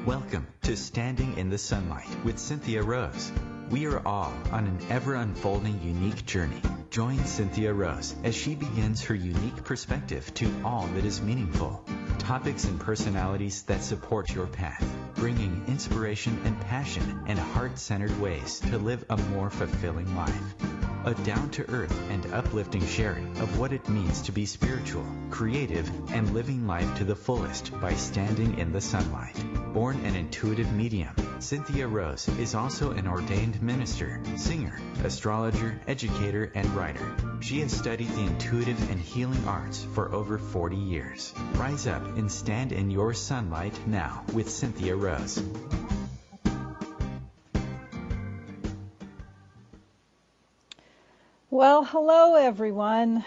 Welcome to Standing in the Sunlight with Cynthia-Rose. We are all on an ever-unfolding unique journey. Join Cynthia-Rose as she begins her unique perspective to all that is meaningful. Topics and personalities that support your path, bringing inspiration and passion and heart-centered ways to live a more fulfilling life. A down-to-earth and uplifting sharing of what it means to be spiritual, creative, and living life to the fullest by standing in the sunlight. Born an intuitive medium, Cynthia-Rose is also an ordained minister, singer, astrologer, educator, and writer. She has studied the intuitive and healing arts for over 40 years. Rise up and stand in your sunlight now with Cynthia-Rose. Well, hello everyone.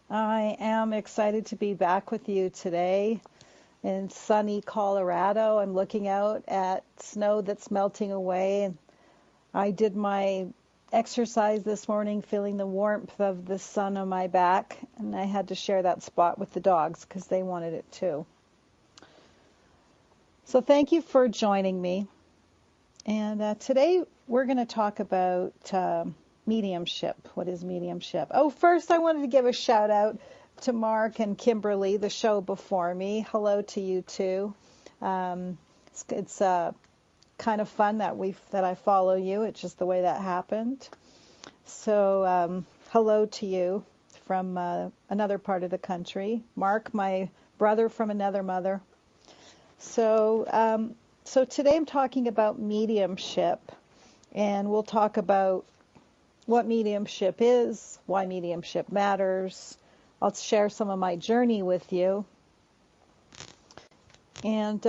I am excited to be back with you today in sunny Colorado. I'm looking out at snow that's melting away. And I did my exercise this morning, feeling the warmth of the sun on my back, and I had to share that spot with the dogs because they wanted it too. So thank you for joining me. And today we're going to talk about mediumship. What is mediumship? Oh, first I wanted to give a shout out to Mark and Kimberly, the show before me. Hello to you too. It's kind of fun that I follow you. It's just the way that happened. So hello to you from another part of the country. Mark, my brother from another mother. So today I'm talking about mediumship, and we'll talk about what mediumship is, why mediumship matters. I'll share some of my journey with you. And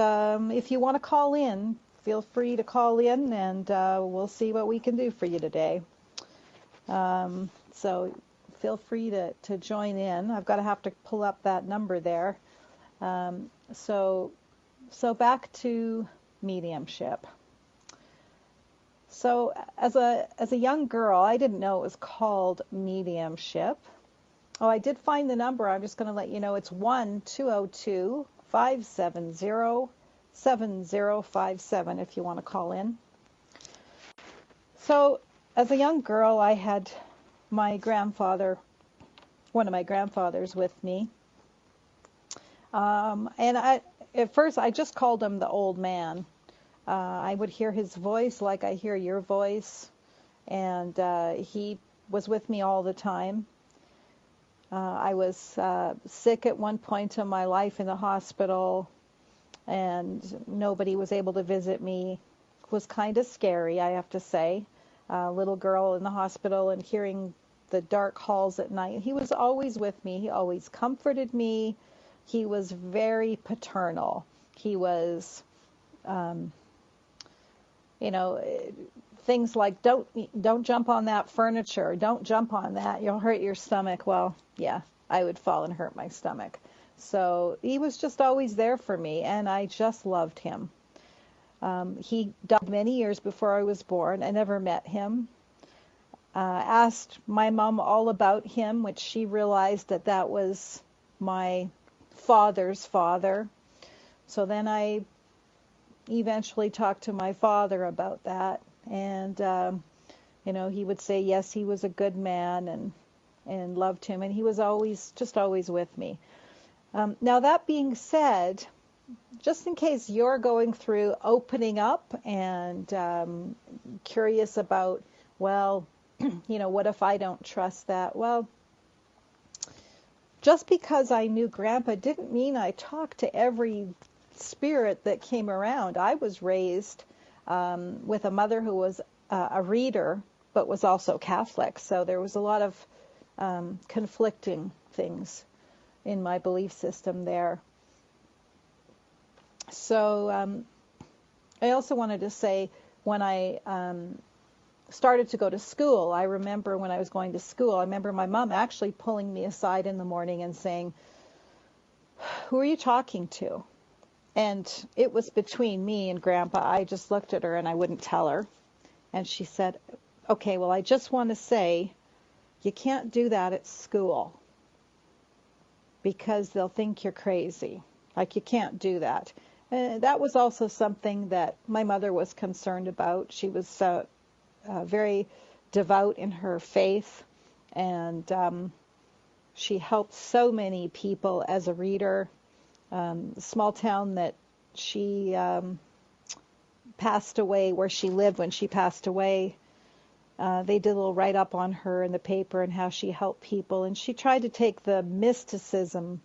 if you want to call in, feel free to call in, and we'll see what we can do for you today. So feel free to join in. Have to pull up that number there. So back to mediumship. So as a young girl, I didn't know it was called mediumship. Oh, I did find the number. I'm just going to let you know it's 1-202-570-7057 if you want to call in. So as a young girl, I had one of my grandfathers with me. And at first I just called him the old man. I would hear his voice like I hear your voice, and he was with me all the time. I was sick at one point in my life in the hospital, and nobody was able to visit me. It was kind of scary, I have to say. Little girl in the hospital and hearing the dark halls at night. He was always with me. He always comforted me. He was very paternal. He was... things like don't jump on that furniture, don't jump on that, you'll hurt your stomach. Well, yeah, I would fall and hurt my stomach. So he was just always there for me, and I just loved him. He died many years before I was born. I never met him. Asked my mom all about him, which she realized that was my father's father. So then I eventually talked to my father about that, and he would say yes, he was a good man and loved him, and he was always with me. Now that being said, just in case you're going through opening up and curious about, well, what if I don't trust that? Well, just because I knew Grandpa didn't mean I talked to every spirit that came around. I was raised with a mother who was a reader, but was also Catholic. So there was a lot of conflicting things in my belief system there. So I also wanted to say, when I started to go to school, I remember when I was going to school, I remember my mom actually pulling me aside in the morning and saying, "Who are you talking to?" And it was between me and Grandpa. I just looked at her and I wouldn't tell her. And she said, "Okay, well, I just want to say you can't do that at school because they'll think you're crazy. Like, you can't do that." That was also something that my mother was concerned about. She was very devout in her faith, and she helped so many people as a reader. The small town that she passed away, where she lived when she passed away, they did a little write-up on her in the paper and how she helped people, and she tried to take the mysticism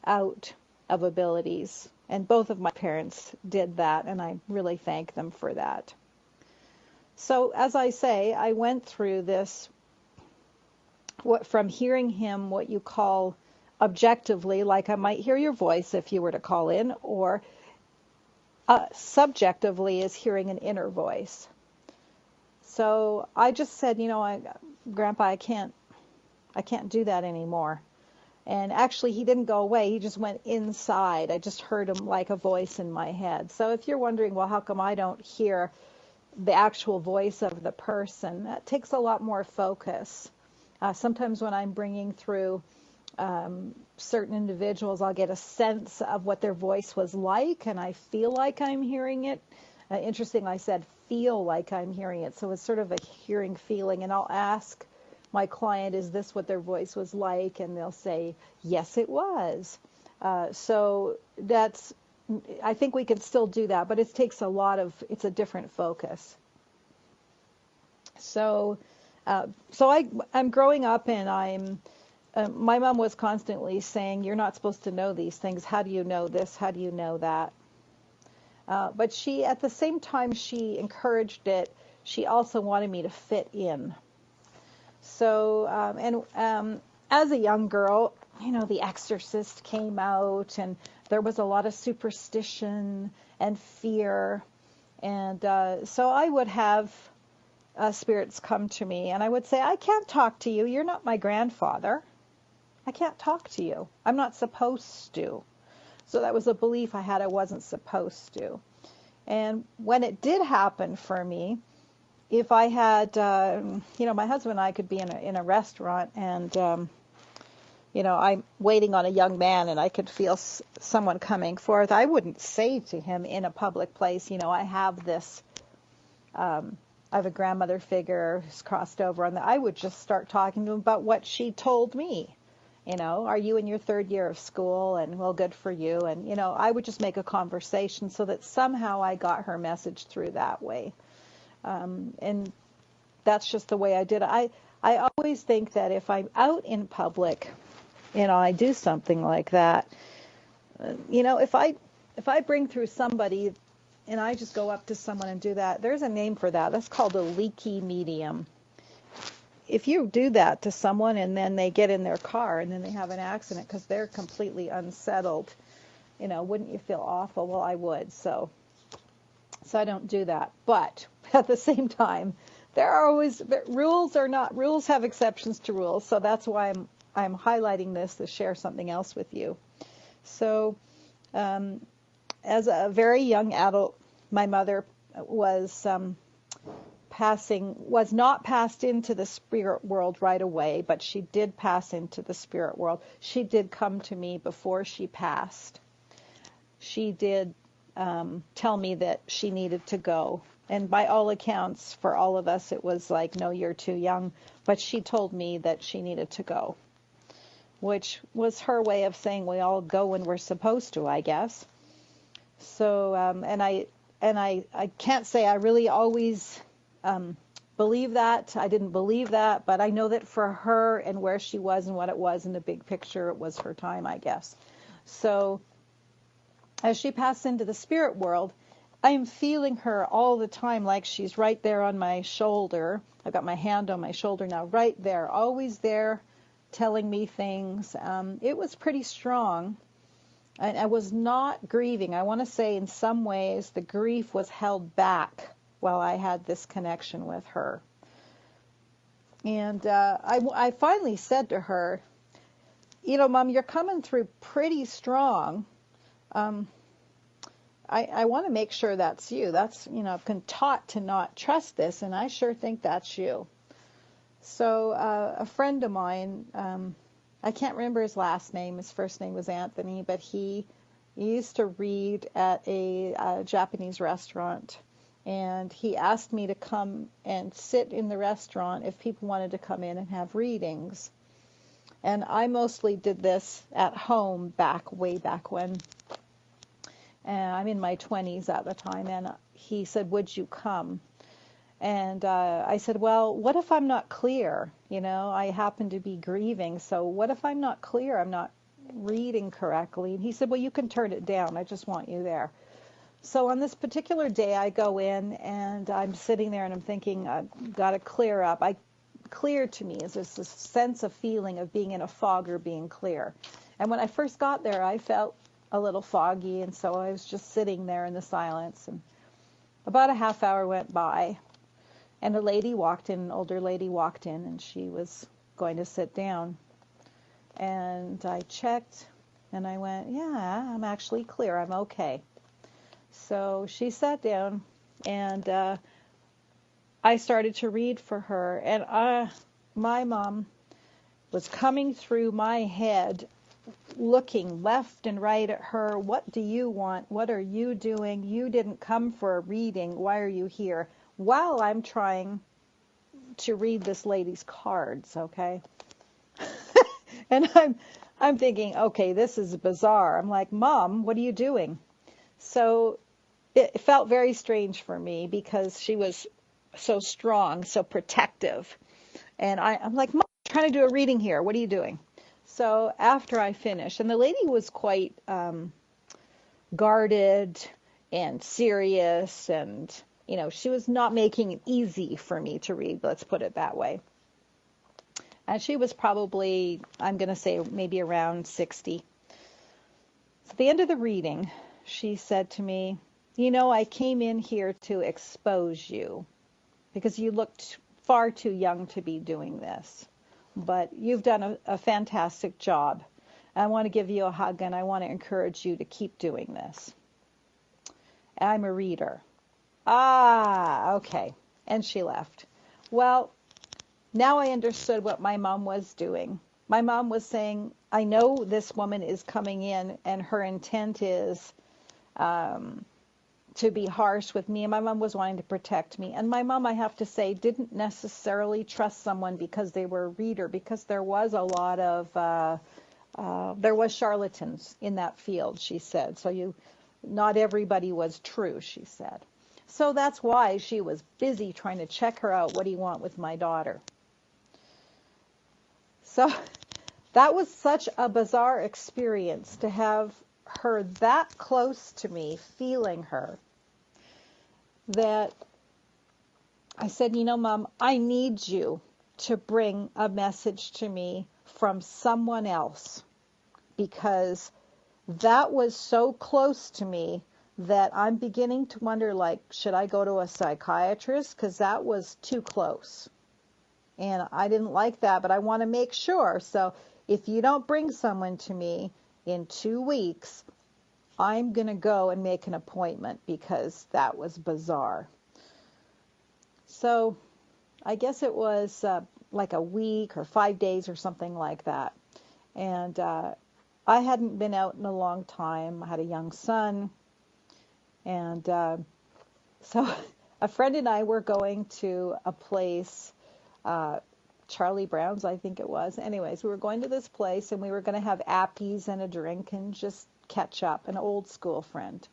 out of abilities. And both of my parents did that, and I really thank them for that. So, as I say, I went through this, from hearing him, what you call objectively, like I might hear your voice if you were to call in, or subjectively is hearing an inner voice. So I just said, Grandpa, I can't do that anymore. And actually, he didn't go away. He just went inside. I just heard him like a voice in my head. So if you're wondering, well, how come I don't hear the actual voice of the person, that takes a lot more focus. Sometimes when I'm bringing through certain individuals, I'll get a sense of what their voice was like, and I feel like I'm hearing it. Interesting, I said feel like I'm hearing it, so it's sort of a hearing feeling, and I'll ask my client, is this what their voice was like? And they'll say, yes, it was. So that's, I think we can still do that, but it takes it's a different focus. So I'm growing up, and my mom was constantly saying, you're not supposed to know these things. How do you know this? How do you know that? But she, at the same time she encouraged it, she also wanted me to fit in. So, as a young girl, The Exorcist came out, and there was a lot of superstition and fear. And so I would have spirits come to me, and I would say, I can't talk to you. You're not my grandfather. I can't talk to you. I'm not supposed to. So that was a belief I had, I wasn't supposed to. And when it did happen for me, if I had, my husband and I could be in a restaurant, and, I'm waiting on a young man, and I could feel someone coming forth, I wouldn't say to him in a public place, I have this, I have a grandmother figure who's crossed over, and I would just start talking to him about what she told me. Are you in your third year of school? And, well, good for you. And, I would just make a conversation so that somehow I got her message through that way. And that's just the way I did it. I always think that if I'm out in public, I do something like that, if I bring through somebody and I just go up to someone and do that, there's a name for that. That's called a leaky medium. If you do that to someone and then they get in their car and then they have an accident because they're completely unsettled, wouldn't you feel awful? Well, I would. So I don't do that. But at the same time, there are always rules have exceptions to rules. So that's why I'm highlighting this to share something else with you. So as a very young adult, my mother was not passed into the spirit world right away, but she did pass into the spirit world. She did come to me before she passed. She did tell me that she needed to go. And by all accounts, for all of us, it was like, no, you're too young. But she told me that she needed to go, which was her way of saying we all go when we're supposed to, I guess. So, and I can't say I really always believe that. I didn't believe that, but I know that for her and where she was and what it was in the big picture, it was her time, I guess. So as she passed into the spirit world, I'm feeling her all the time like she's right there on my shoulder. I've got my hand on my shoulder now, right there, always there, telling me things. It was pretty strong. And I was not grieving. I want to say in some ways the grief was held back while I had this connection with her. And I finally said to her, Mom, you're coming through pretty strong. I want to make sure that's you. That's, I've been taught to not trust this, and I sure think that's you. So a friend of mine, I can't remember his last name. His first name was Anthony, but he He used to read at a Japanese restaurant, and he asked me to come and sit in the restaurant if people wanted to come in and have readings. And I mostly did this at home way back when. And I'm in my 20s at the time, and he said, would you come? And I said, well, what if I'm not clear? You know, I happen to be grieving, so what if I'm not clear? I'm not reading correctly. And he said, well, you can turn it down. I just want you there. So on this particular day, I go in, and I'm sitting there, and I'm thinking, I've got to clear up. Clear to me is this sense of feeling of being in a fog or being clear. And when I first got there, I felt a little foggy, and so I was just sitting there in the silence. And about a half hour went by, and an older lady walked in, and she was going to sit down. And I checked, and I went, yeah, I'm actually clear. I'm okay. So she sat down, and I started to read for her, and my mom was coming through my head, looking left and right at her. What do you want? What are you doing? You didn't come for a reading. Why are you here? While I'm trying to read this lady's cards, okay? And I'm thinking, okay, this is bizarre. I'm like, Mom, what are you doing? So it felt very strange for me because she was so strong, so protective. And I'm like, Mom, I'm trying to do a reading here. What are you doing? So after I finished, and the lady was quite guarded and serious, and, you know, she was not making it easy for me to read, let's put it that way. And she was probably, I'm going to say, maybe around 60. So at the end of the reading, she said to me, you know, I came in here to expose you because you looked far too young to be doing this. But you've done a fantastic job. I want to give you a hug, and I want to encourage you to keep doing this. I'm a reader. Okay. And she left. Well, now I understood what my mom was doing. My mom was saying, I know this woman is coming in, and her intent is to be harsh with me, and my mom was wanting to protect me. And my mom, I have to say, didn't necessarily trust someone because they were a reader, because there was a lot of, there was charlatans in that field, she said. So not everybody was true, she said. So that's why she was busy trying to check her out. What do you want with my daughter? So that was such a bizarre experience to have her that close to me, feeling her, that I said, you know, Mom, I need you to bring a message to me from someone else, because that was so close to me that I'm beginning to wonder, like, should I go to a psychiatrist? Because that was too close. And I didn't like that, but I want to make sure. So if you don't bring someone to me in 2 weeks, I'm going to go and make an appointment, because that was bizarre. So I guess it was like a week or 5 days or something like that. And I hadn't been out in a long time. I had a young son. And so a friend and I were going to a place, Charlie Brown's, I think it was. Anyways, we were going to this place, and we were going to have appies and a drink and just catch up, an old school friend.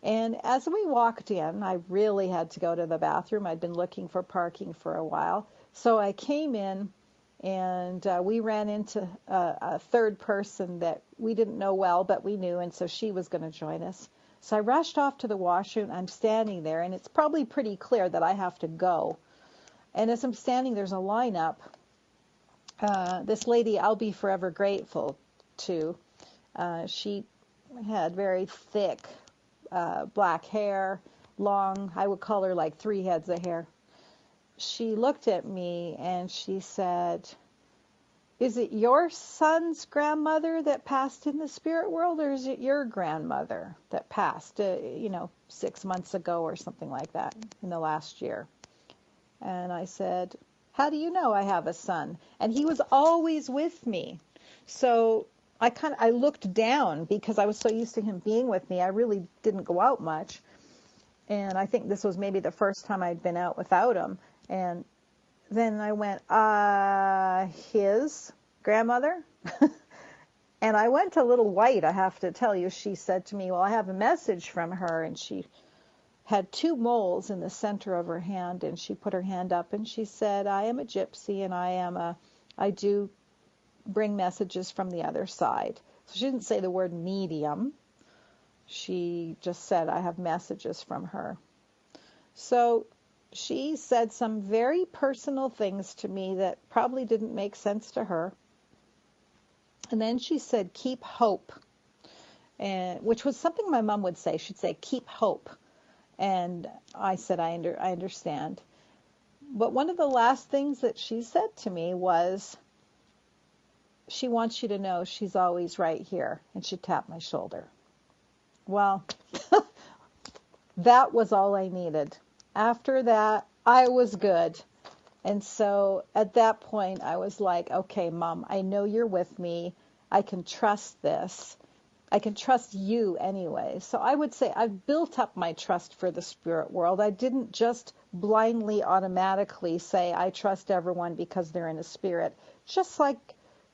And as we walked in, I really had to go to the bathroom. I'd been looking for parking for a while. So I came in, and we ran into a third person that we didn't know well, but we knew, and so she was going to join us. So I rushed off to the washroom. I'm standing there, and it's probably pretty clear that I have to go. And as I'm standing, there's a lineup. This lady I'll be forever grateful to. She had very thick black hair, long, I would call her like 3 heads of hair. She looked at me and she said, is it your son's grandmother that passed in the spirit world, or is it your grandmother that passed, 6 months ago or something like that in the last year? And I said, how do you know I have a son? And he was always with me. So I looked down because I was so used to him being with me. I really didn't go out much. And I think this was maybe the first time I'd been out without him. And then I went, his grandmother? And I went a little white, I have to tell you. She said to me, well, I have a message from her. And she had 2 moles in the center of her hand. And she put her hand up and she said, I am a gypsy and I do bring messages from the other side. So she didn't say the word medium. She just said, I have messages from her. So she said some very personal things to me that probably didn't make sense to her. And then she said, keep hope, which was something my mom would say. She'd say, keep hope. And I said, I understand. But one of the last things that she said to me was, she wants you to know she's always right here. And she tapped my shoulder. Well, that was all I needed. After that, I was good. And so at that point, I was like, okay, Mom, I know you're with me. I can trust this. I can trust you anyway. So I would say I've built up my trust for the spirit world. I didn't just blindly, automatically say I trust everyone because they're in a spirit. Just like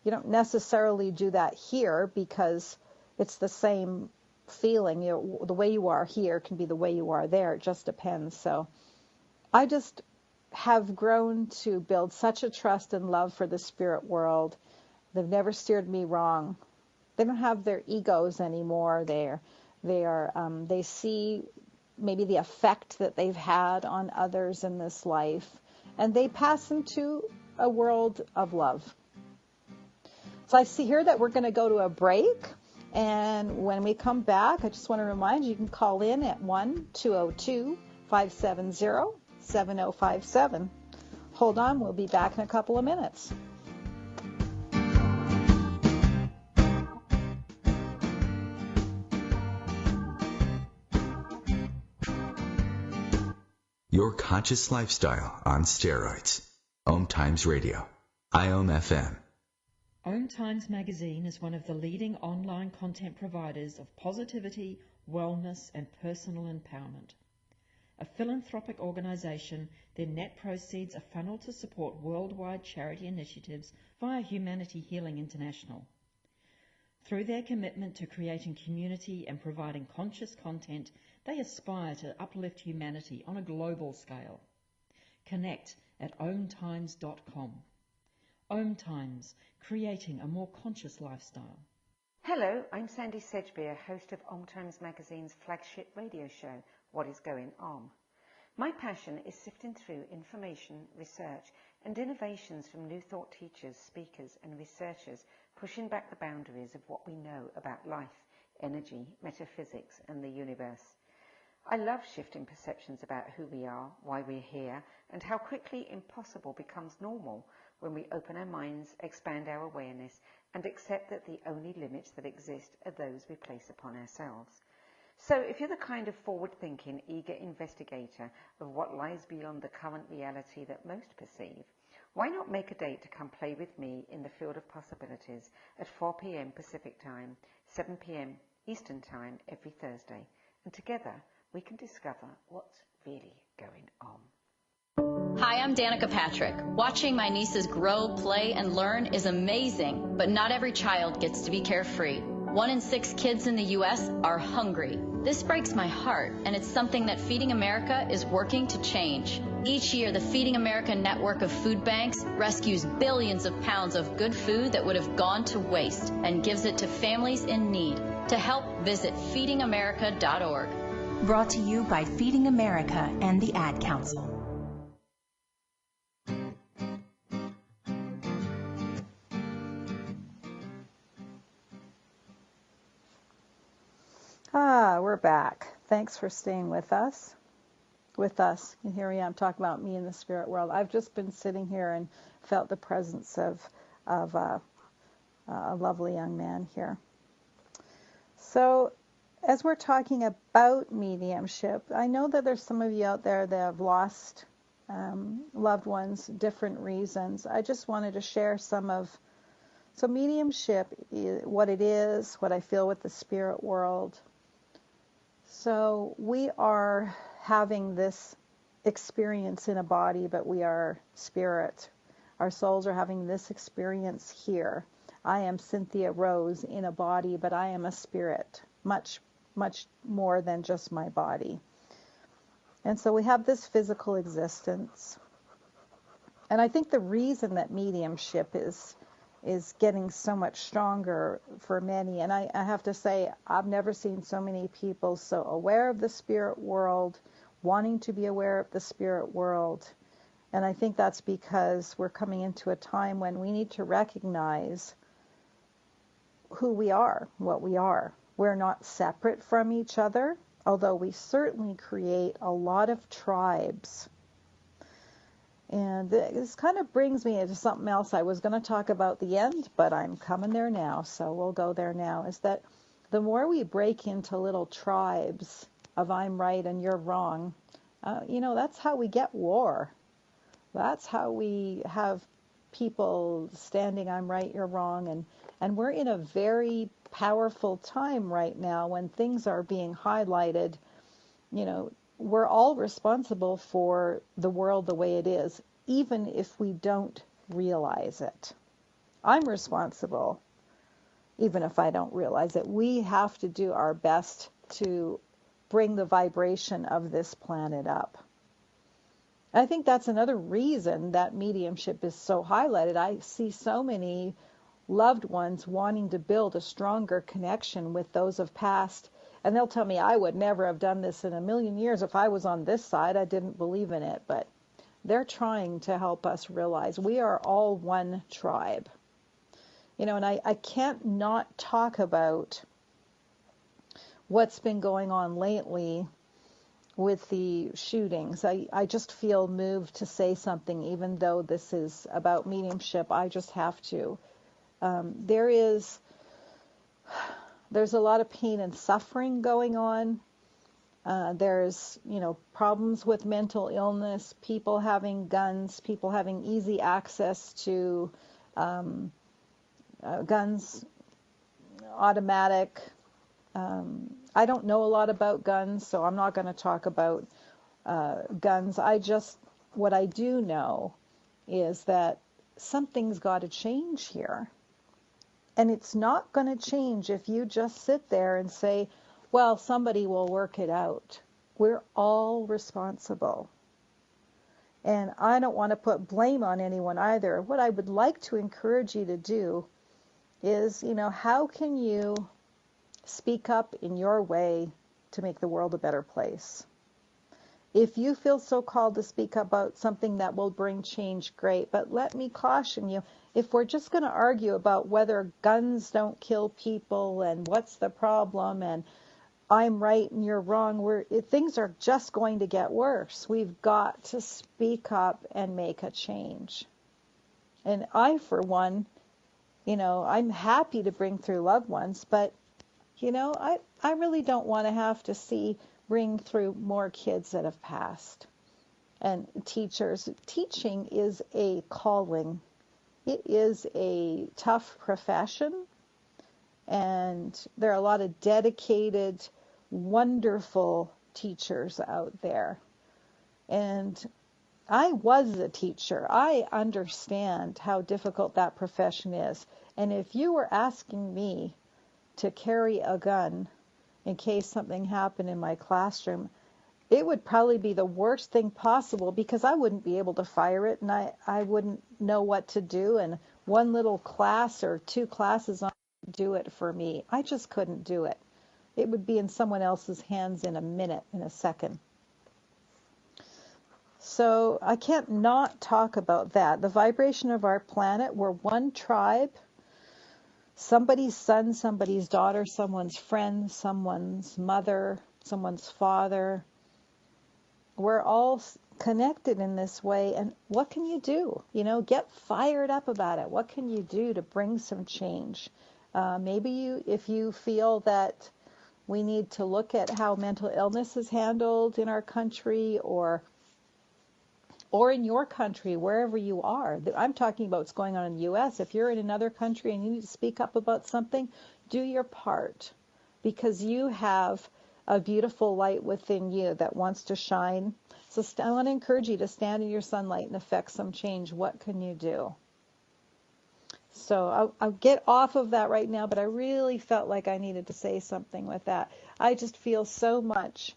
you don't necessarily do that here because it's the same feeling. The way you are here can be the way you are there. It just depends. So I just have grown to build such a trust and love for the spirit world. They've never steered me wrong. They don't have their egos anymore. They see maybe the effect that they've had on others in this life, and they pass into a world of love. So I see here that we're going to go to a break. And when we come back, I just want to remind you, you can call in at 1-202-570-7057. Hold on, we'll be back in a couple of minutes. Your conscious lifestyle on steroids. OMTimes Radio. IOM FM. OMTimes magazine is one of the leading online content providers of positivity, wellness and personal empowerment. A philanthropic organisation, their net proceeds are funneled to support worldwide charity initiatives via Humanity Healing International. Through their commitment to creating community and providing conscious content, they aspire to uplift humanity on a global scale. Connect at omtimes.com. OMTimes, creating a more conscious lifestyle. Hello, I'm Sandy Sedgbeer, host of OMTimes magazine's flagship radio show, What is Going On. My passion is sifting through information, research and innovations from new thought teachers, speakers and researchers pushing back the boundaries of what we know about life, energy, metaphysics and the universe. I love shifting perceptions about who we are, why we're here, and how quickly impossible becomes normal when we open our minds, expand our awareness, and accept that the only limits that exist are those we place upon ourselves. So if you're the kind of forward-thinking, eager investigator of what lies beyond the current reality that most perceive, why not make a date to come play with me in the field of possibilities at 4 p.m. Pacific Time, 7 p.m. Eastern Time every Thursday, and together we can discover what's really going on. Hi, I'm Danica Patrick. Watching my nieces grow, play, and learn is amazing, but not every child gets to be carefree. 1 in 6 kids in the U.S. are hungry. This breaks my heart, and it's something that Feeding America is working to change. Each year, the Feeding America network of food banks rescues billions of pounds of good food that would have gone to waste and gives it to families in need. To help, visit feedingamerica.org. Brought to you by Feeding America and the Ad Council. We're back. Thanks for staying with us. And here I am talking about me in the spirit world. I've just been sitting here and felt the presence of a lovely young man here. So as we're talking about mediumship, I know that there's some of you out there that have lost loved ones, different reasons. I just wanted to share some of So mediumship is what it is, what I feel with the spirit world. So we are having this experience in a body, but we are spirit. Our souls are having this experience here. I am Cynthia-Rose in a body, but I am a spirit, much, much more than just my body. And so we have this physical existence. And I think the reason that mediumship is getting so much stronger for many, and I have to say, I've never seen so many people so aware of the spirit world, wanting to be aware of the spirit world. And I think that's because we're coming into a time when we need to recognize who we are, what we are. We're not separate from each other, although we certainly create a lot of tribes. And this kind of brings me into something else I was going to talk about at the end, but I'm coming there now, so we'll go there now, is that the more we break into little tribes of I'm right and you're wrong, that's how we get war. That's how we have people standing I'm right, you're wrong, and we're in a very powerful time right now when things are being highlighted. We're all responsible for the world the way it is, even if we don't realize it. I'm responsible, even if I don't realize it. We have to do our best to bring the vibration of this planet up. I think that's another reason that mediumship is so highlighted. I see so many loved ones wanting to build a stronger connection with those of past. And they'll tell me, I would never have done this in a million years if I was on this side. I didn't believe in it. But they're trying to help us realize we are all one tribe. And I can't not talk about what's been going on lately with the shootings. I just feel moved to say something, even though this is about mediumship. I just have to. There's a lot of pain and suffering going on. There's, problems with mental illness, people having guns, people having easy access to guns, automatic. I don't know a lot about guns, so I'm not going to talk about guns. What I do know is that something's got to change here. And it's not going to change if you just sit there and say, well, somebody will work it out. We're all responsible. And I don't want to put blame on anyone either. What I would like to encourage you to do is, how can you speak up in your way to make the world a better place? If you feel so called to speak about something that will bring change, great. But let me caution you, if we're just going to argue about whether guns don't kill people and what's the problem and I'm right and you're wrong, things are just going to get worse. We've got to speak up and make a change. And I, for one, I'm happy to bring through loved ones, but, I really don't want to have to bring through more kids that have passed. And teaching is a calling. It is a tough profession, and there are a lot of dedicated, wonderful teachers out there. And I was a teacher. I understand how difficult that profession is. And if you were asking me to carry a gun in case something happened in my classroom, it would probably be the worst thing possible because I wouldn't be able to fire it and I wouldn't know what to do. And one little class or two classes on do it for me. I just couldn't do it. It would be in someone else's hands in a second. So I can't not talk about that. The vibration of our planet, we're one tribe. Somebody's son, somebody's daughter, someone's friend, someone's mother, someone's father. We're all connected in this way. And what can you do? Get fired up about it. What can you do to bring some change? Maybe if you feel that we need to look at how mental illness is handled in our country, or or in your country, wherever you are. I'm talking about what's going on in the U.S. If you're in another country and you need to speak up about something, do your part, because you have a beautiful light within you that wants to shine. So I want to encourage you to stand in your sunlight and affect some change. What can you do? So I'll get off of that right now, but I really felt like I needed to say something with that. I just feel so much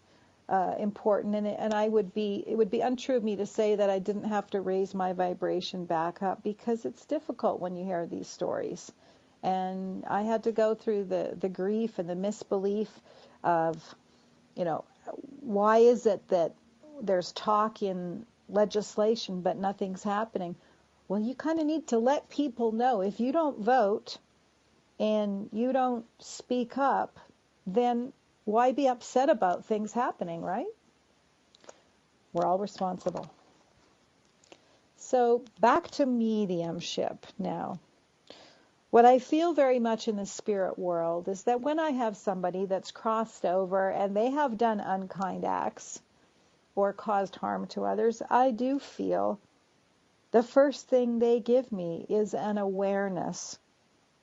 important in it, and it would be untrue of me to say that I didn't have to raise my vibration back up, because it's difficult when you hear these stories. And I had to go through the grief and the misbelief of, why is it that there's talk in legislation but nothing's happening? Well, you kind of need to let people know, if you don't vote and you don't speak up, then why be upset about things happening, right? We're all responsible. So back to mediumship now. What I feel very much in the spirit world is that when I have somebody that's crossed over and they have done unkind acts or caused harm to others, I do feel the first thing they give me is an awareness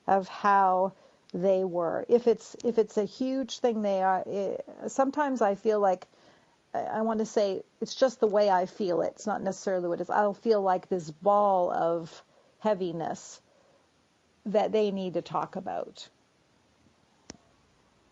of how they were. If it's a huge thing they are, sometimes I feel like, I want to say, it's just the way I feel it. It's not necessarily what it is. I'll feel like this ball of heaviness that they need to talk about.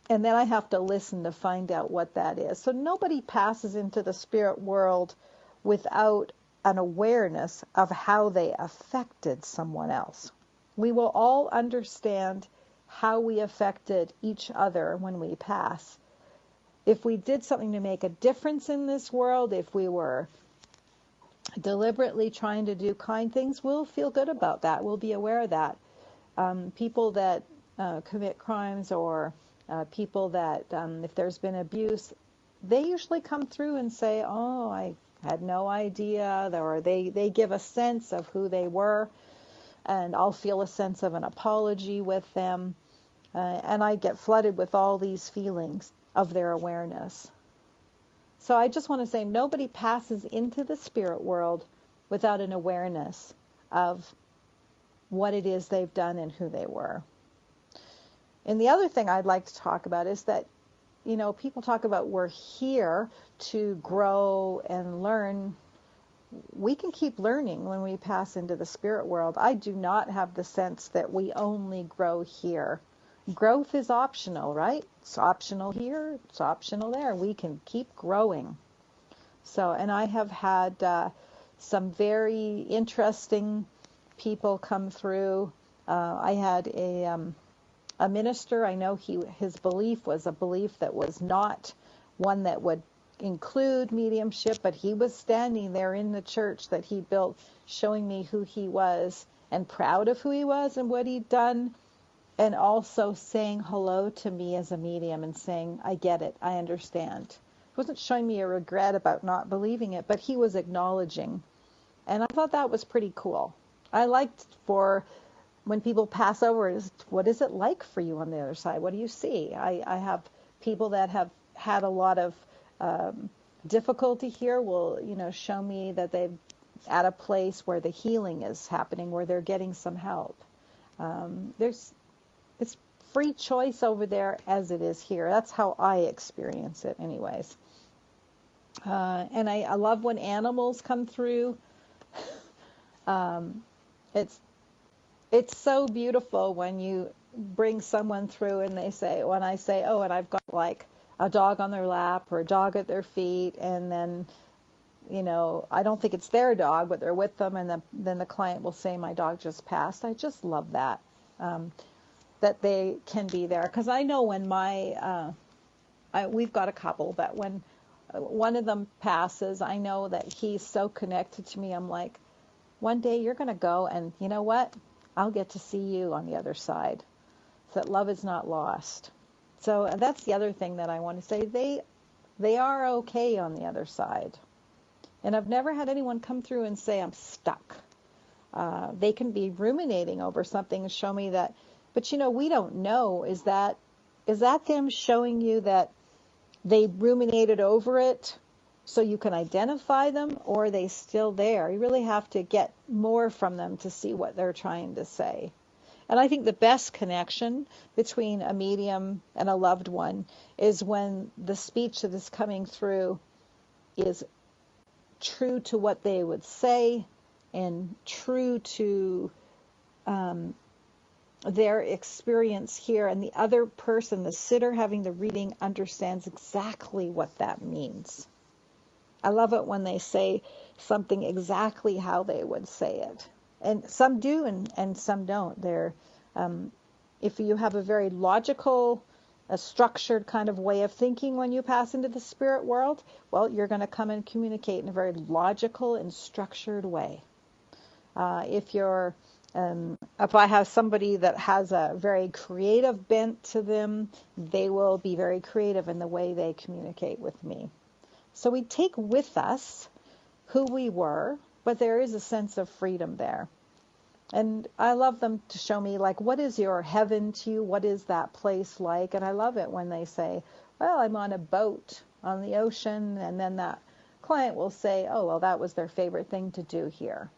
And then I have to listen to find out what that is. So nobody passes into the spirit world without an awareness of how they affected someone else. We will all understand how we affected each other when we pass. If we did something to make a difference in this world, if we were deliberately trying to do kind things, we'll feel good about that. We'll be aware of that. People that commit crimes, or people that, if there's been abuse, they usually come through and say, oh, I had no idea, or they give a sense of who they were, and I'll feel a sense of an apology with them, and I get flooded with all these feelings of their awareness. So I just want to say, nobody passes into the spirit world without an awareness of what it is they've done and who they were. And the other thing I'd like to talk about is that, people talk about we're here to grow and learn. We can keep learning when we pass into the spirit world. I do not have the sense that we only grow here. Growth is optional, right? It's optional here, it's optional there. We can keep growing. So, and I have had some very interesting people come through. I had a minister. I know his belief was a belief that was not one that would include mediumship, but he was standing there in the church that he built, showing me who he was and proud of who he was and what he'd done, and also saying hello to me as a medium and saying, I get it, I understand. He wasn't showing me a regret about not believing it, but he was acknowledging. And I thought that was pretty cool. I liked for when people pass over, what is it like for you on the other side? What do you see? I have people that have had a lot of difficulty here will, show me that they're at a place where the healing is happening, where they're getting some help. It's free choice over there as it is here. That's how I experience it anyways. And I love when animals come through. It's so beautiful when you bring someone through and when I say, oh, and I've got like a dog on their lap or a dog at their feet, and then, I don't think it's their dog, but they're with them, and then the client will say, my dog just passed. I just love that, that they can be there. Because I know when we've got a couple, but when one of them passes, I know that he's so connected to me. I'm like, one day you're going to go, and you know what? I'll get to see you on the other side. So that love is not lost. So that's the other thing that I want to say. They are okay on the other side. And I've never had anyone come through and say, I'm stuck. They can be ruminating over something and show me that. But, we don't know. Is that them showing you that they ruminated over it So you can identify them, or are they still there? You really have to get more from them to see what they're trying to say. And I think the best connection between a medium and a loved one is when the speech that is coming through is true to what they would say and true to their experience here, and the other person, the sitter having the reading, understands exactly what that means. I love it when they say something exactly how they would say it. And some do and some don't. If you have a very logical, a structured kind of way of thinking when you pass into the spirit world, well, you're going to come and communicate in a very logical and structured way. If I have somebody that has a very creative bent to them, they will be very creative in the way they communicate with me. So we take with us who we were, but there is a sense of freedom there. And I love them to show me, like, what is your heaven to you? What is that place like? And I love it when they say, well, I'm on a boat on the ocean. And then that client will say, oh, well, that was their favorite thing to do here.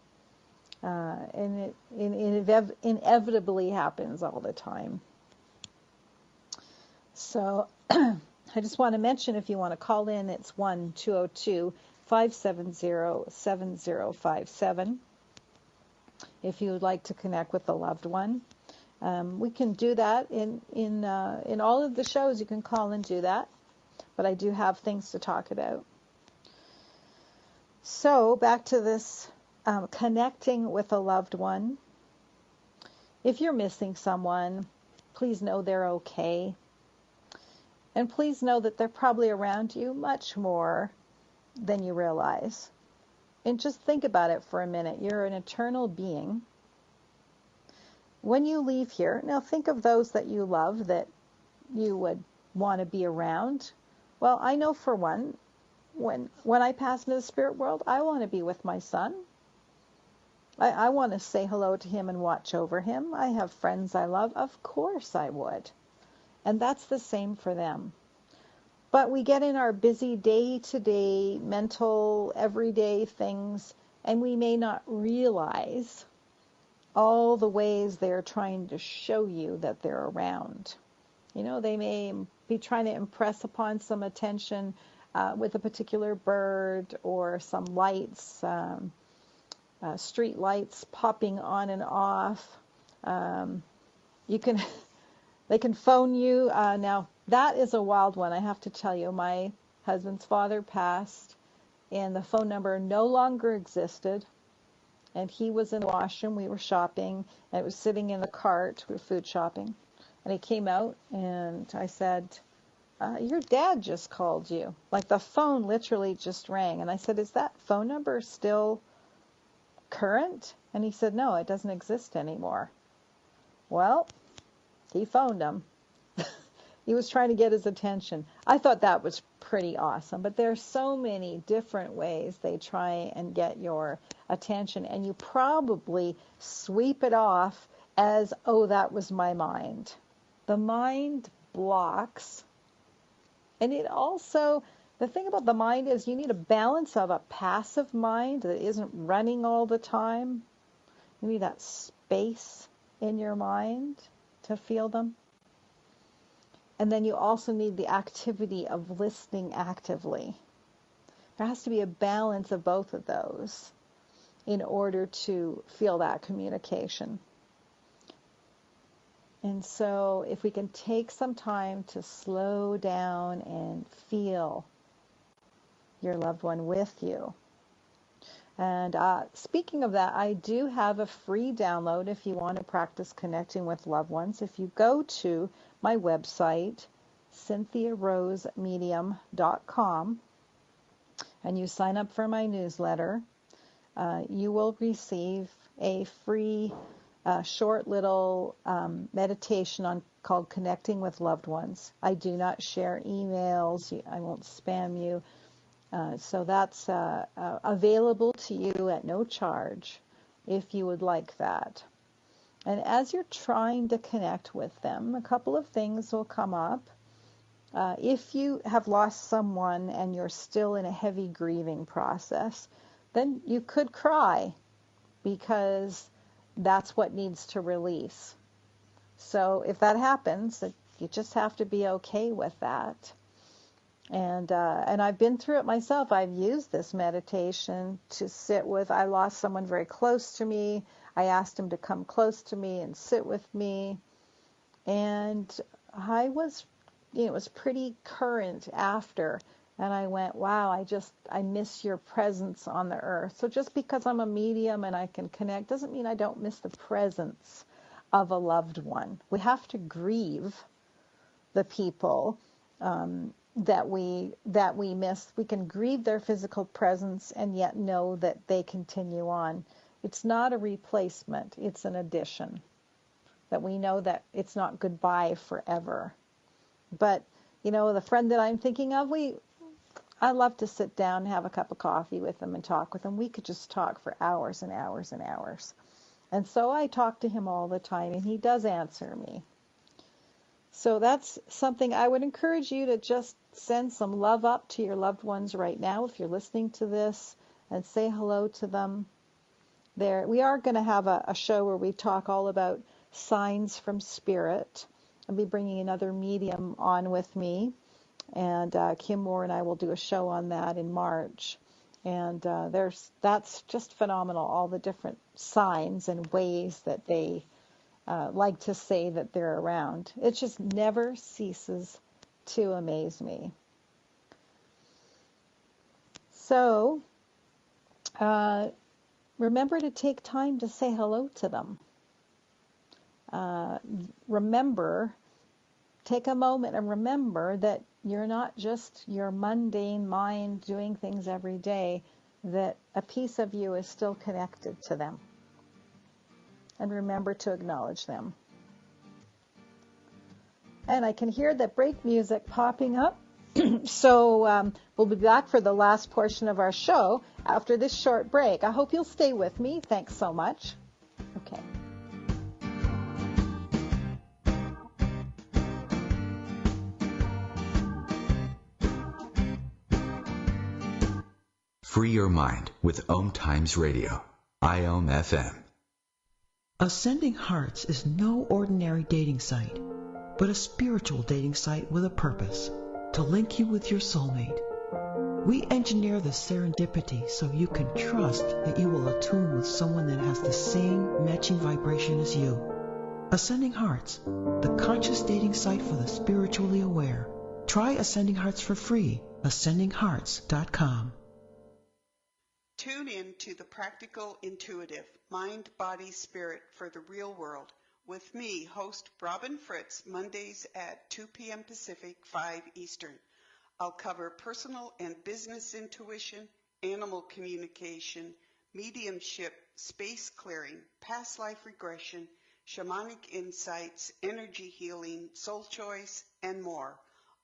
And it inevitably happens all the time. So I just want to mention, if you want to call in, it's 1-202-570-7057. If you would like to connect with a loved one, we can do that in all of the shows. You can call and do that, but I do have things to talk about. So back to this connecting with a loved one. If you're missing someone, please know they're okay. And please know that they're probably around you much more than you realize. And just think about it for a minute. You're an eternal being. When you leave here, now think of those that you love that you would want to be around. Well, I know for one, when I pass into the spirit world, I want to be with my son. I want to say hello to him and watch over him. I have friends I love. Of course I would. And that's the same for them. But we get in our busy day-to-day, mental, everyday things, and we may not realize all the ways they're trying to show you that they're around. You know, they may be trying to impress upon some attention with a particular bird or some lights, street lights popping on and off. They can phone you. Now, that is a wild one, I have to tell you. My husband's father passed, and the phone number no longer existed. And he was in the washroom. We were shopping, and it was sitting in the cart. We were food shopping. And he came out, and I said, your dad just called you. Like, the phone literally just rang. And I said, is that phone number still current? And he said, no, it doesn't exist anymore. Well, he phoned him. He was trying to get his attention. I thought that was pretty awesome. But there are so many different ways they try and get your attention. And you probably sweep it off as, oh, that was my mind. The mind blocks. And it also, the thing about the mind is you need a balance of a passive mind that isn't running all the time. You need that space in your mind to feel them. And then you also need the activity of listening actively. There has to be a balance of both of those in order to feel that communication. And so if we can take some time to slow down and feel your loved one with you. And speaking of that, I do have a free download if you want to practice connecting with loved ones. If you go to my website, Cynthia-Rose.com, and you sign up for my newsletter, you will receive a free short little meditation called Connecting with Loved Ones. I do not share emails. I won't spam you. So that's available to you at no charge if you would like that. And as you're trying to connect with them, a couple of things will come up. If you have lost someone and you're still in a heavy grieving process, then you could cry because that's what needs to release. So if that happens, you just have to be okay with that. And I've been through it myself. I've used this meditation to sit with. I lost someone very close to me. I asked him to come close to me and sit with me. And I was, it was pretty current after. And I went, wow, I miss your presence on the earth. So just because I'm a medium and I can connect doesn't mean I don't miss the presence of a loved one. We have to grieve the people that we miss. We can grieve their physical presence and yet know that they continue on. It's not a replacement, it's an addition. That we know that it's not goodbye forever. But, you know, the friend that I'm thinking of, I love to sit down and have a cup of coffee with them and talk with them. We could just talk for hours and hours and hours. And so I talk to him all the time, and he does answer me. So that's something I would encourage you to just send some love up to your loved ones right now if you're listening to this, and say hello to them. We are going to have a show where we talk all about signs from spirit. I'll be bringing another medium on with me, and Kim Moore and I will do a show on that in March. And that's just phenomenal, all the different signs and ways that they like to say that they're around. It just never ceases to amaze me. So remember to take time to say hello to them. Take a moment and remember that you're not just your mundane mind doing things every day, that a piece of you is still connected to them. And remember to acknowledge them. And I can hear the break music popping up. So we'll be back for the last portion of our show after this short break. I hope you'll stay with me. Thanks so much. Okay. Free your mind with OMTimes Radio, IOM FM. Ascending Hearts is no ordinary dating site, but a spiritual dating site with a purpose, to link you with your soulmate. We engineer the serendipity so you can trust that you will attune with someone that has the same matching vibration as you. Ascending Hearts, the conscious dating site for the spiritually aware. Try Ascending Hearts for free, ascendinghearts.com. Tune in to The Practical Intuitive, Mind, Body, Spirit for the Real World with me, host Robin Fritz, Mondays at 2 p.m. Pacific, 5 Eastern. I'll cover personal and business intuition, animal communication, mediumship, space clearing, past life regression, shamanic insights, energy healing, soul choice, and more,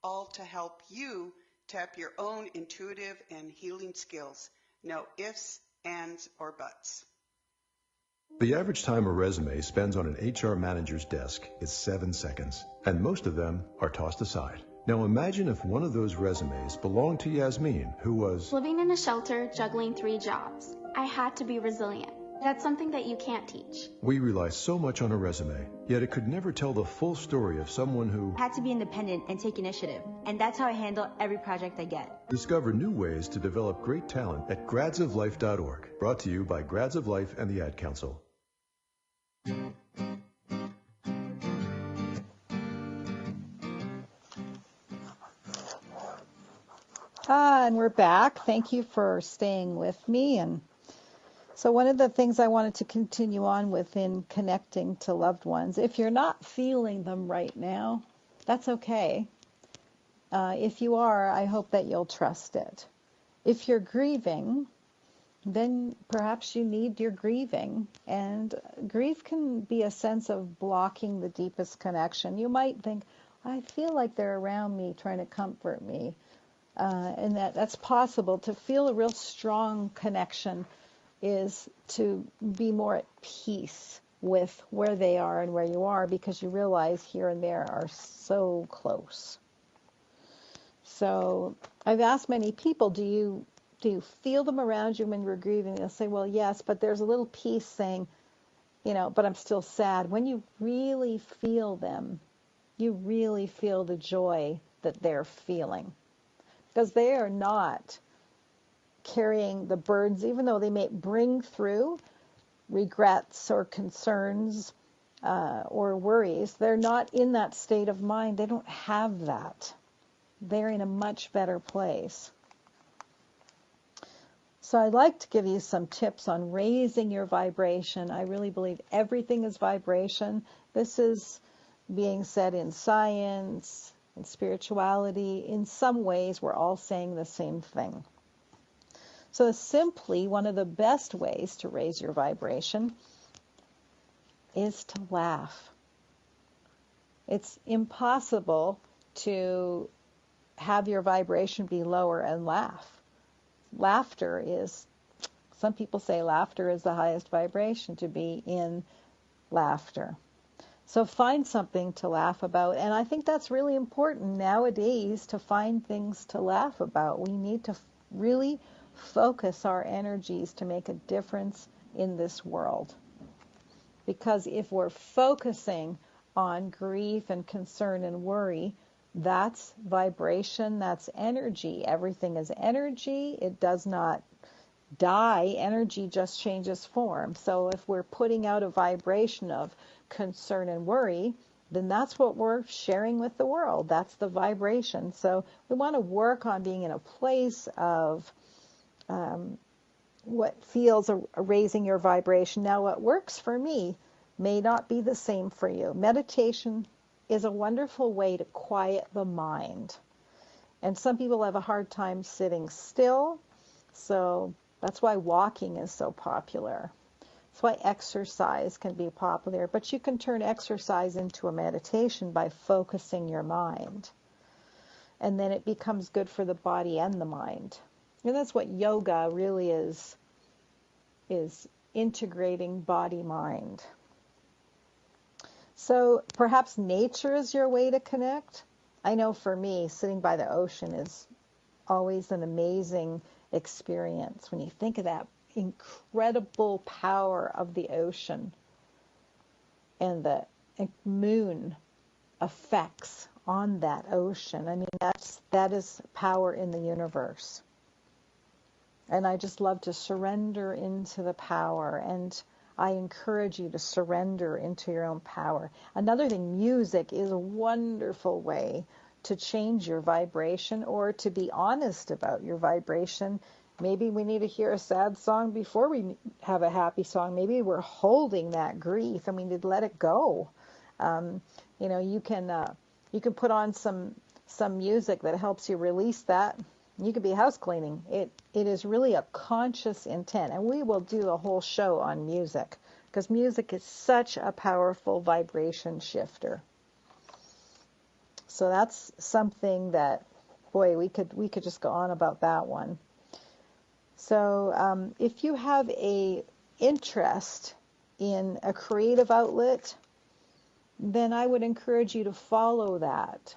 all to help you tap your own intuitive and healing skills. No ifs, ands, or buts. The average time a resume spends on an HR manager's desk is 7 seconds, and most of them are tossed aside. Now imagine if one of those resumes belonged to Yasmin, who was living in a shelter, juggling 3 jobs. I had to be resilient. That's something that you can't teach. We rely so much on a resume, yet it could never tell the full story of someone who had to be independent and take initiative. And that's how I handle every project I get. Discover new ways to develop great talent at gradsoflife.org. Brought to you by Grads of Life and the Ad Council. And we're back. Thank you for staying with me. And so one of the things I wanted to continue on with in connecting to loved ones, if you're not feeling them right now, that's okay. If you are, I hope that you'll trust it. If you're grieving, then perhaps you need your grieving. And grief can be a sense of blocking the deepest connection. You might think, I feel like they're around me trying to comfort me. And that's possible. To feel a real strong connection is to be more at peace with where they are and where you are, because you realize here and there are so close. So I've asked many people, do you feel them around you when you're grieving? They'll say, well, yes, but there's a little piece saying, but I'm still sad. When you really feel them, you really feel the joy that they're feeling, because they are not carrying the burdens, even though they may bring through regrets or concerns or worries. They're not in that state of mind. They don't have that. They're in a much better place. So I'd like to give you some tips on raising your vibration. I really believe everything is vibration. This is being said in science, in spirituality. In some ways, we're all saying the same thing. So simply, one of the best ways to raise your vibration is to laugh. It's impossible to have your vibration be lower and laugh. Laughter is, some people say laughter is the highest vibration, to be in laughter. So find something to laugh about. And I think that's really important nowadays, to find things to laugh about. We need to really focus our energies to make a difference in this world. Because if we're focusing on grief and concern and worry, that's vibration, that's energy. Everything is energy. It does not die. Energy just changes form. So if we're putting out a vibration of concern and worry, then that's what we're sharing with the world. That's the vibration. So we want to work on being in a place of what feels raising your vibration. Now, what works for me may not be the same for you. Meditation is a wonderful way to quiet the mind. And some people have a hard time sitting still, so that's why walking is so popular. That's why exercise can be popular. But you can turn exercise into a meditation by focusing your mind. And then it becomes good for the body and the mind. And that's what yoga really is integrating body-mind. So perhaps nature is your way to connect. I know for me, sitting by the ocean is always an amazing experience. When you think of that incredible power of the ocean and the moon effects on that ocean, I mean, that is power in the universe. And I just love to surrender into the power, and I encourage you to surrender into your own power. Another thing, music is a wonderful way to change your vibration or to be honest about your vibration. Maybe we need to hear a sad song before we have a happy song. Maybe we're holding that grief and we need to let it go. You can put on some music that helps you release that. You could be house cleaning. It is really a conscious intent. And we will do a whole show on music, because music is such a powerful vibration shifter. So that's something that, boy, we could just go on about that one. So if you have a interest in a creative outlet, then I would encourage you to follow that.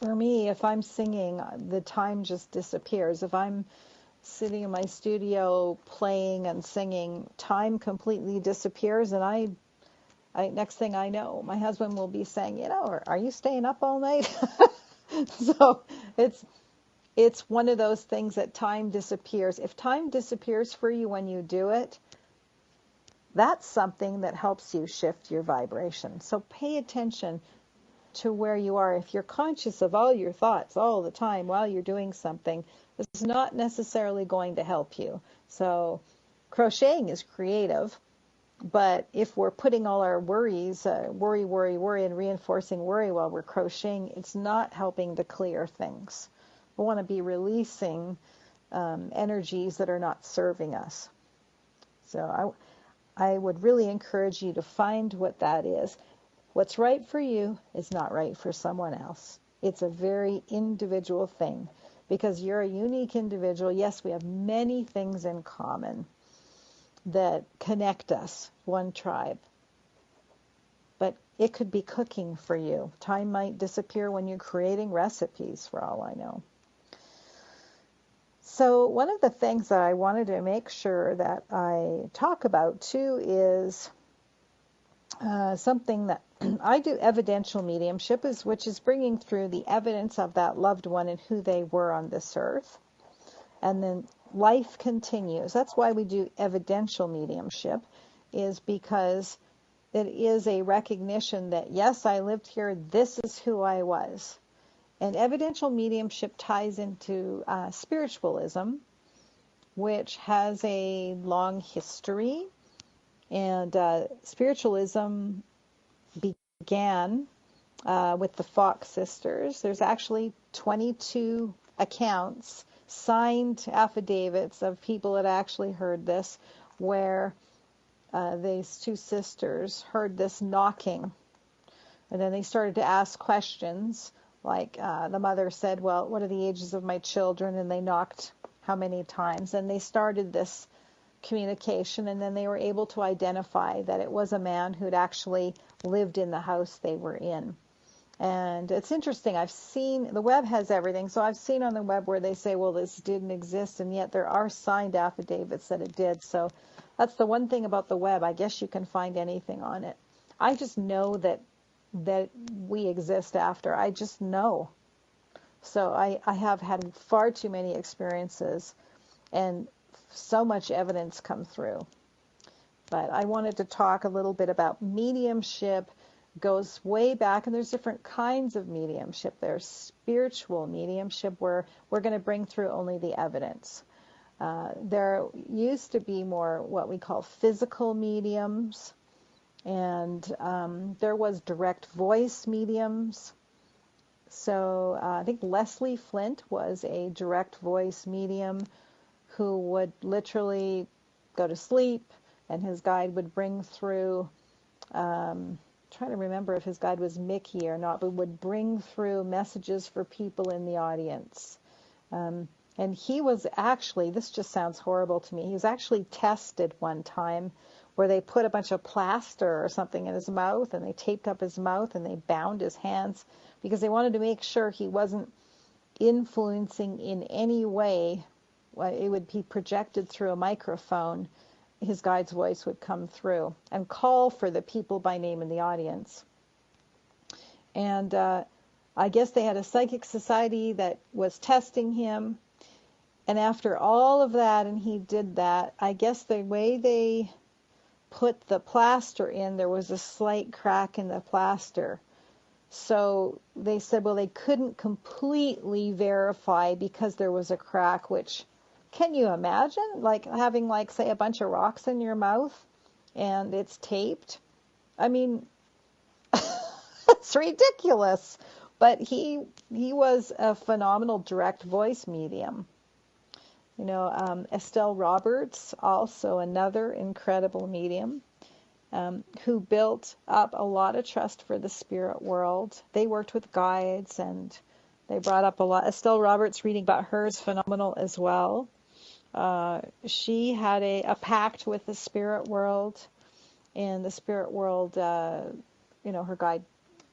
For me, if I'm singing, the time just disappears. If I'm sitting in my studio playing and singing, time completely disappears, and I next thing I know, my husband will be saying, are you staying up all night? So it's one of those things that time disappears. If time disappears for you when you do it, that's something that helps you shift your vibration. So pay attention to where you are. If you're conscious of all your thoughts all the time while you're doing something, this is not necessarily going to help you. So crocheting is creative, but if we're putting all our worries, worry, and reinforcing worry while we're crocheting, it's not helping to clear things. We want to be releasing energies that are not serving us. So I would really encourage you to find what that is. What's right for you is not right for someone else. It's a very individual thing, because you're a unique individual. Yes, we have many things in common that connect us, one tribe. but it could be cooking for you. Time might disappear when you're creating recipes, for all I know. So one of the things that I wanted to make sure that I talk about too is something that I do, evidential mediumship, which is bringing through the evidence of that loved one and who they were on this earth. And then life continues. That's why we do evidential mediumship, is because it is a recognition that, yes, I lived here, this is who I was. And evidential mediumship ties into spiritualism, which has a long history. And spiritualism began with the Fox sisters. There's actually 22 accounts, signed affidavits of people that actually heard this, where these two sisters heard this knocking. And then they started to ask questions, like the mother said, well, what are the ages of my children? And they knocked how many times? And they started this communication, and then they were able to identify that it was a man who'd actually lived in the house they were in. And it's interesting, I've seen, the web has everything, so I've seen on the web where they say, well, this didn't exist, and yet there are signed affidavits that it did. So that's the one thing about the web, I guess you can find anything on it. I just know that we exist after. I just know. So I have had far too many experiences and so much evidence come through. But I wanted to talk a little bit about mediumship. Goes way back, and there's different kinds of mediumship. There's spiritual mediumship, where we're going to bring through only the evidence. There used to be more what we call physical mediums, and there was direct voice mediums. So I think Leslie Flint was a direct voice medium who would literally go to sleep, and his guide would bring through, trying to remember if his guide was Mickey or not, but would bring through messages for people in the audience. And he was actually, this just sounds horrible to me, he was actually tested one time where they put a bunch of plaster or something in his mouth, and they taped up his mouth, and they bound his hands, because they wanted to make sure he wasn't influencing in any way. It would be projected through a microphone. His guide's voice would come through and call for the people by name in the audience. And I guess they had a psychic society that was testing him. And after all of that, and he did that, I guess the way they put the plaster in, there was a slight crack in the plaster. So they said, well, they couldn't completely verify because there was a crack, which, can you imagine? Like having, like, say, a bunch of rocks in your mouth and it's taped? I mean, it's ridiculous. But he was a phenomenal direct voice medium. You know, Estelle Roberts, also another incredible medium, who built up a lot of trust for the spirit world. They worked with guides, and they brought up a lot. Estelle Roberts, reading about her is phenomenal as well. She had a pact with the spirit world, and the spirit world, you know, her guide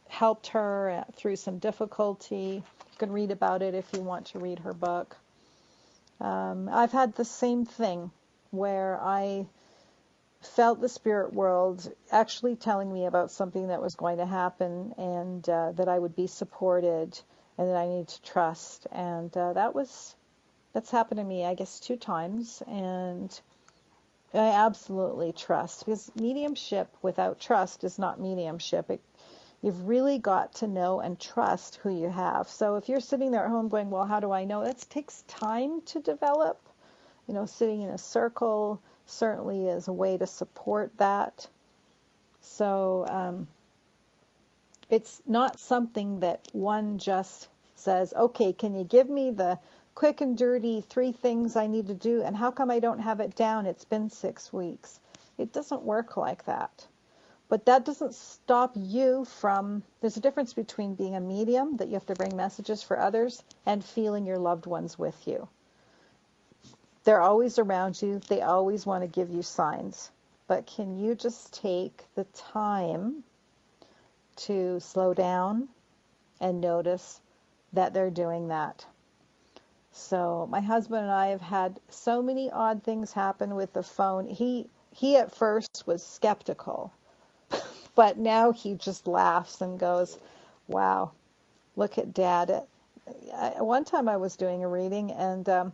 helped her through some difficulty. You can read about it if you want to read her book. I've had the same thing where I felt the spirit world actually telling me about something that was going to happen, and that I would be supported, and that I need to trust. And that's happened to me, I guess, 2 times, and I absolutely trust, because mediumship without trust is not mediumship. You've really got to know and trust who you have. So if you're sitting there at home going, well, how do I know? It takes time to develop. You know, sitting in a circle certainly is a way to support that. So it's not something that one just says, okay, can you give me the quick and dirty 3 things I need to do, and how come I don't have it down? It's been 6 weeks. It doesn't work like that. But that doesn't stop you from, there's a difference between being a medium, that you have to bring messages for others, and feeling your loved ones with you. They're always around you. They always want to give you signs. But can you just take the time to slow down and notice that they're doing that. So my husband and I have had so many odd things happen with the phone. He at first was skeptical, but now he just laughs and goes, wow, look at Dad. One time I was doing a reading and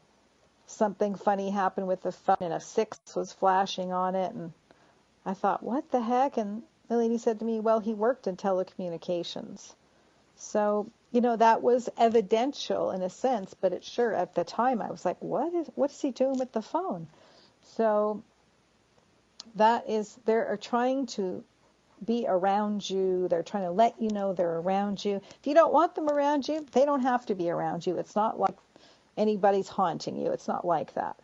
something funny happened with the phone and a 6 was flashing on it. And I thought, what the heck? And the lady said to me, well, he worked in telecommunications. So, that was evidential in a sense, but it sure at the time I was like, what's he doing with the phone? So they're trying to be around you. They're trying to let you know they're around you. If you don't want them around you, they don't have to be around you. It's not like anybody's haunting you. It's not like that.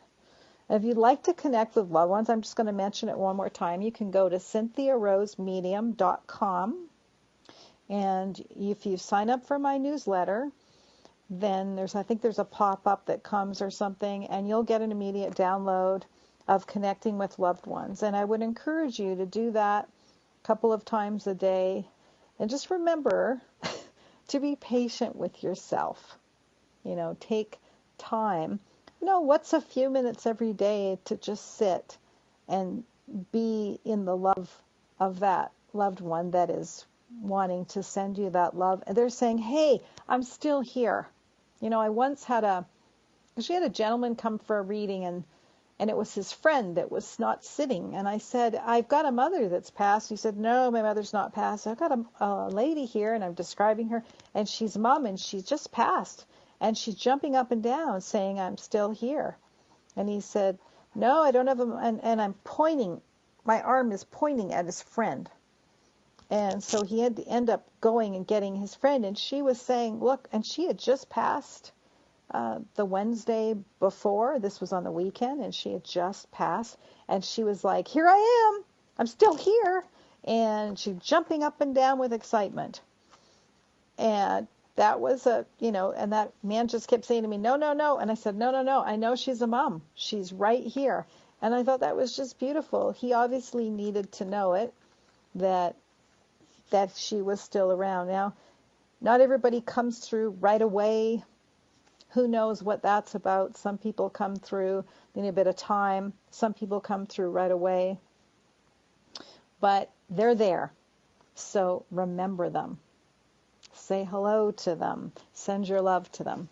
If you'd like to connect with loved ones, I'm just going to mention it one more time. You can go to CynthiaRoseMedium.com. And if you sign up for my newsletter, then I think there's a pop-up that comes or something, and you'll get an immediate download of connecting with loved ones. And I would encourage you to do that a couple of times a day. And just remember to be patient with yourself. Take time. What's a few minutes every day to just sit and be in the love of that loved one that is wanting to send you that love. And they're saying, hey, I'm still here. I once had a gentleman come for a reading, and it was his friend that was not sitting. And I said, I've got a mother that's passed. He said, no, my mother's not passed. I've got a lady here, and I'm describing her, and she's mom, and she's just passed. And she's jumping up and down saying, I'm still here. And he said, no, I don't have and I'm pointing, my arm is pointing at his friend. And so he had to end up going and getting his friend. And she was saying, look, and she had just passed the Wednesday before. This was on the weekend, and she had just passed. And she was like, here I am. I'm still here. And she's jumping up and down with excitement. And that was and that man just kept saying to me, no, no, no. And I said, no, no, no. I know she's a mom. She's right here. And I thought that was just beautiful. He obviously needed to know it, that she was still around. Now, not everybody comes through right away. Who knows what that's about? Some people come through, they need a bit of time. Some people come through right away. But they're there. So remember them. Say hello to them. Send your love to them.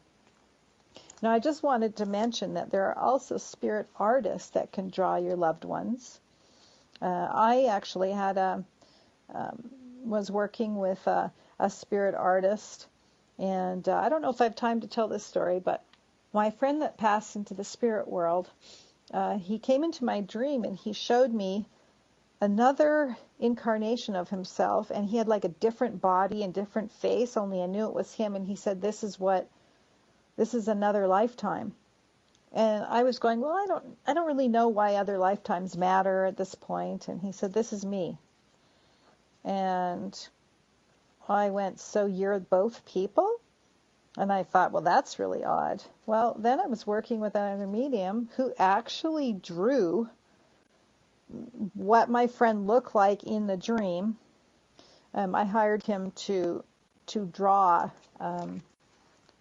Now, I just wanted to mention that there are also spirit artists that can draw your loved ones. I actually had was working with a spirit artist, and I don't know if I have time to tell this story, but my friend that passed into the spirit world, he came into my dream and he showed me another incarnation of himself, and he had like a different body and different face, only I knew it was him, and he said, this is another lifetime. And I was going, well, I don't really know why other lifetimes matter at this point. And he said, this is me. And I went, so you're both people? And I thought, well, that's really odd. Well, then I was working with another medium who actually drew what my friend looked like in the dream. I hired him to draw.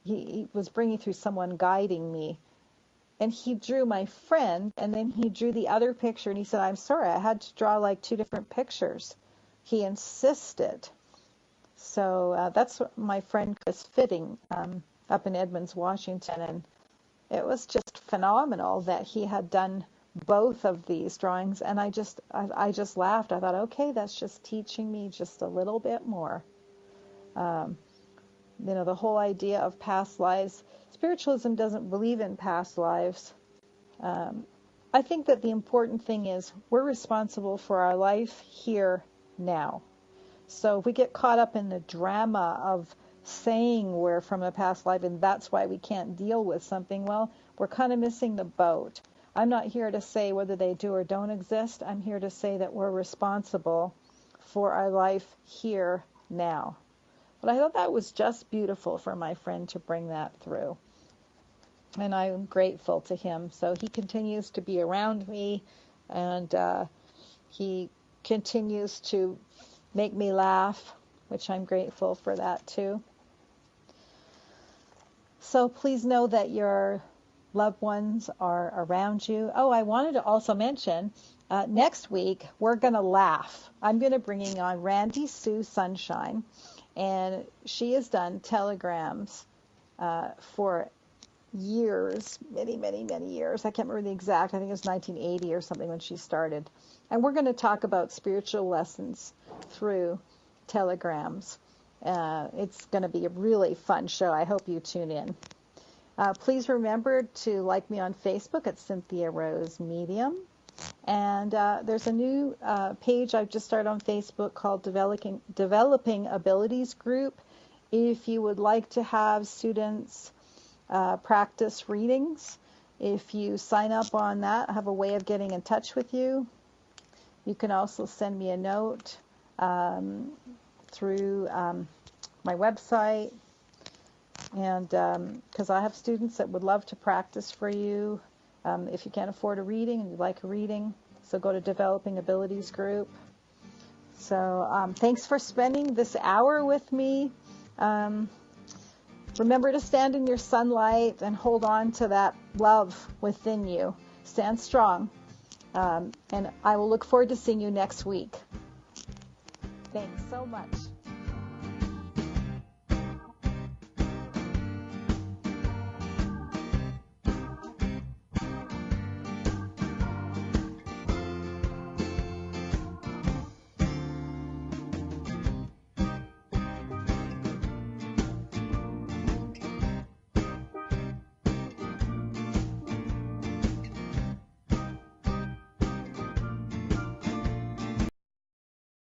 He was bringing through someone guiding me. And he drew my friend, and then he drew the other picture, and he said, I'm sorry, I had to draw like 2 different pictures. He insisted. So that's what my friend Chris Fitting up in Edmonds, Washington, and it was just phenomenal that he had done both of these drawings, and I just laughed. I thought, okay, that's just teaching me just a little bit more. The whole idea of past lives. Spiritualism doesn't believe in past lives. I think that the important thing is we're responsible for our life here now. So if we get caught up in the drama of saying we're from a past life and that's why we can't deal with something, well, we're kind of missing the boat. I'm not here to say whether they do or don't exist. I'm here to say that we're responsible for our life here now. But I thought that was just beautiful for my friend to bring that through. And I'm grateful to him. So he continues to be around me, and he continues to make me laugh which I'm grateful for that too. So please know that your loved ones are around you. Oh, I wanted to also mention, next week we're going to laugh. I'm going to bring on Randy Sue Sunshine, and she has done telegrams for years, many, many, many years. I can't remember the exact, I think it was 1980 or something when she started. And we're going to talk about spiritual lessons through telegrams. It's going to be a really fun show. I hope you tune in. Please remember to like me on Facebook at Cynthia-Rose Medium. And there's a new page I've just started on Facebook called Developing Abilities Group. If you would like to have students practice readings, if you sign up on that, I have a way of getting in touch with you. You can also send me a note through my website, and because I have students that would love to practice for you. If you can't afford a reading and you'd like a reading, so go to Developing Abilities Group. So thanks for spending this hour with me. Remember to stand in your sunlight and hold on to that love within you. Stand strong. And I will look forward to seeing you next week. Thanks so much.